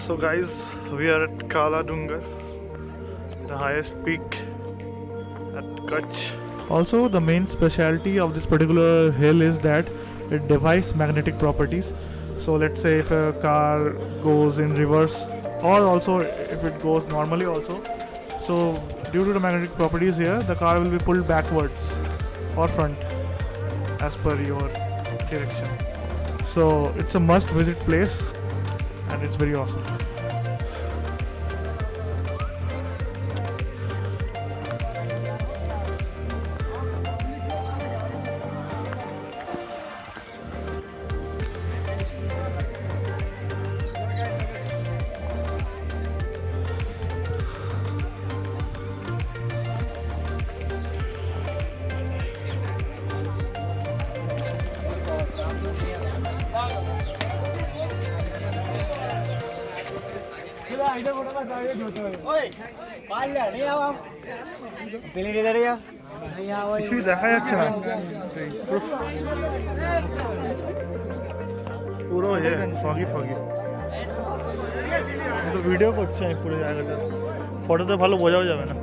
So guys, we are at Kala Dungar, the highest peak at Kutch. Also, the main specialty of this particular hill is that it defies magnetic properties. So let's say if a car goes in reverse, or also if it goes normally also, so due to the magnetic properties here, the car will be pulled backwards or front as per your direction. So it's a must visit place and it's very awesome. কিছুই দেখা যাচ্ছে না, পুরো foggy foggy. তো video করছি আমি পুরো জায়গাটা, ফটোতে ভালো বোঝাও যাবে না।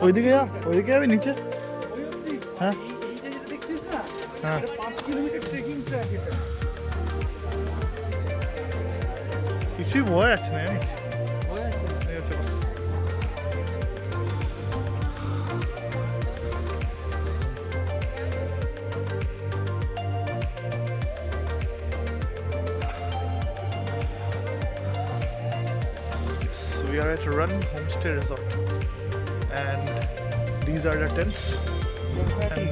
ওইদিকে যা, ওইদিকে যাবি নিচে। হ্যাঁ হ্যাঁ, কিছুই বোঝা যাচ্ছে না জানিস। We are at Rann Homestay Resort and these are the tents. And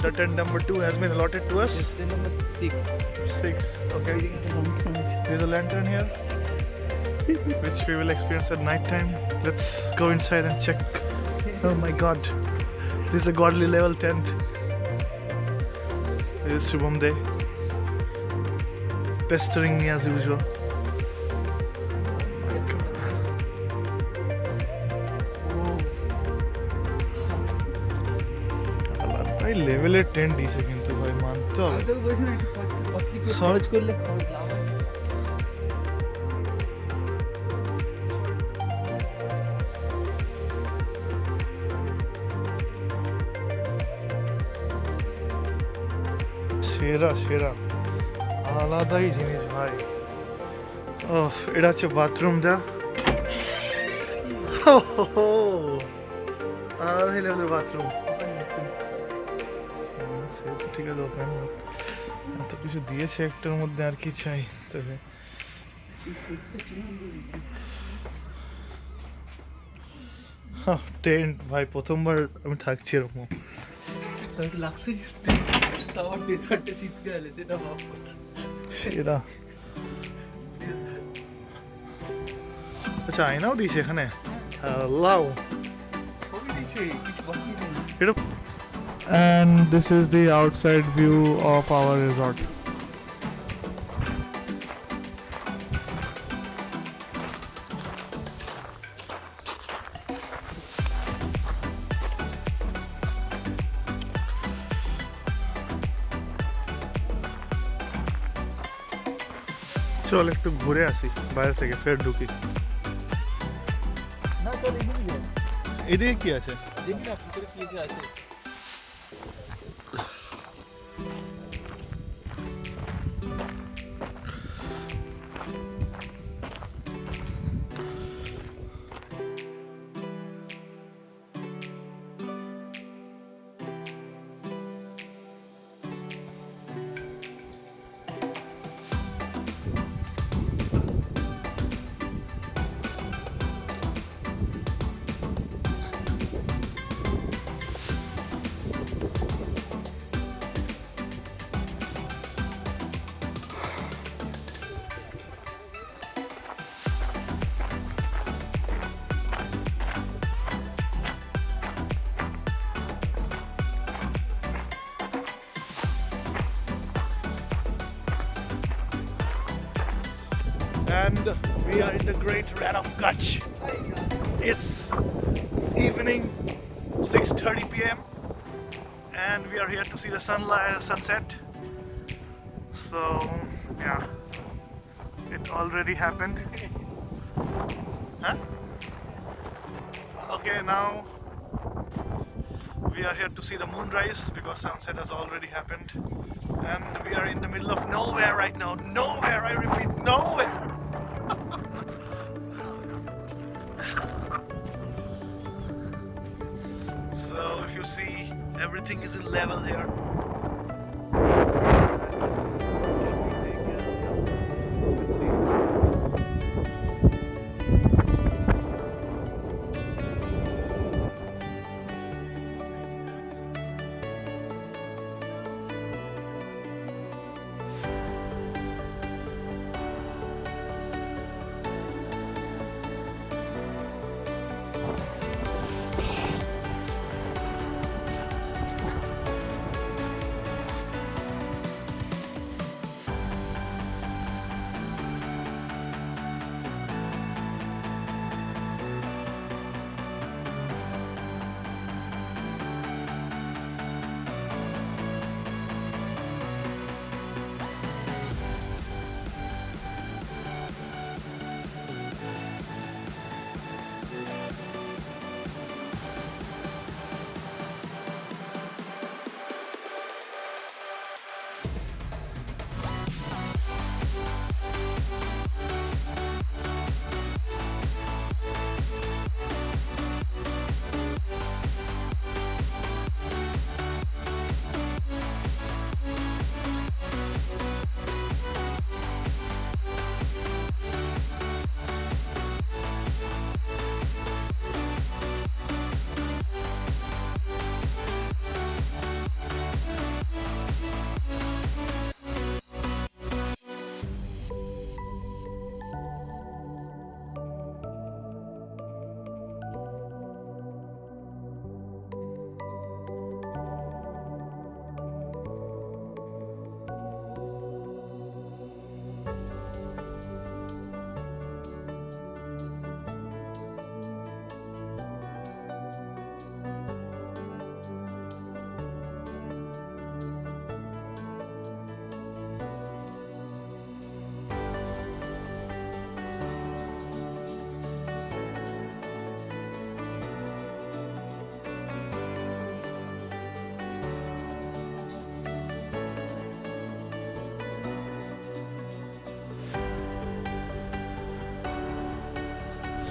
the tent number 2 has been allotted to us. Tent number 6. Okay. There's a lantern here, which we will experience at night time. Let's go inside and check. Oh my God, this is a godly level tent. This is Shubham Day, pestering me as usual. ভাই লেভেলের tent দিয়েছে কিন্তু ভাই, মানতে হবে। সহজ করলে সেরা সেরা আলাদাই জিনিস ভাই। ও এটা হচ্ছে বাথরুমটা, আলাদাই লেভেলের বাথরুম। ঠিক আছে, ওখানে এত কিছু দিয়েছে একটার মধ্যে, আর কি চাই। তবে টেন্ট ভাই প্রথমবার আমি থাকছি এরকম। সেরা। আচ্ছা, আয়নাও দিয়েছে এখানে। লাউ এটা। And this is the outside view of our resort. চল একটু ঘুরে আসি বাইরে থেকে, ফের ঢুকি। এদিকে কি আছে? And we are in the great Rann of Kutch. It's evening, 6:30 p.m. and we are here to see the sunset. So yeah, it already happened. Huh? Okay, now we are here to see the moonrise because sunset has already happened, and we are in the middle of nowhere right now. Nowhere, I repeat, nowhere. So if you see, everything is in level here.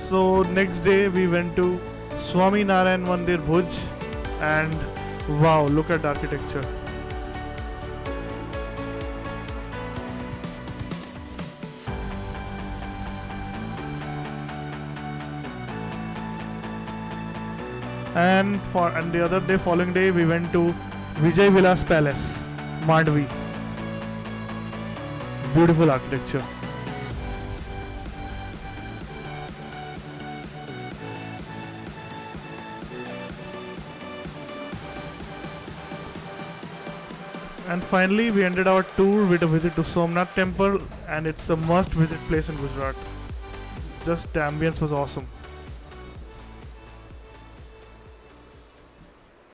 So next day we went to Swami Narayan Mandir Bhuj, and wow, look at the architecture. And the following day we went to Vijay Vilas Palace, Mandvi. Beautiful architecture. And finally we ended our tour with a visit to Somnath Temple, and it's a must visit place in Gujrat. Just the ambience was awesome.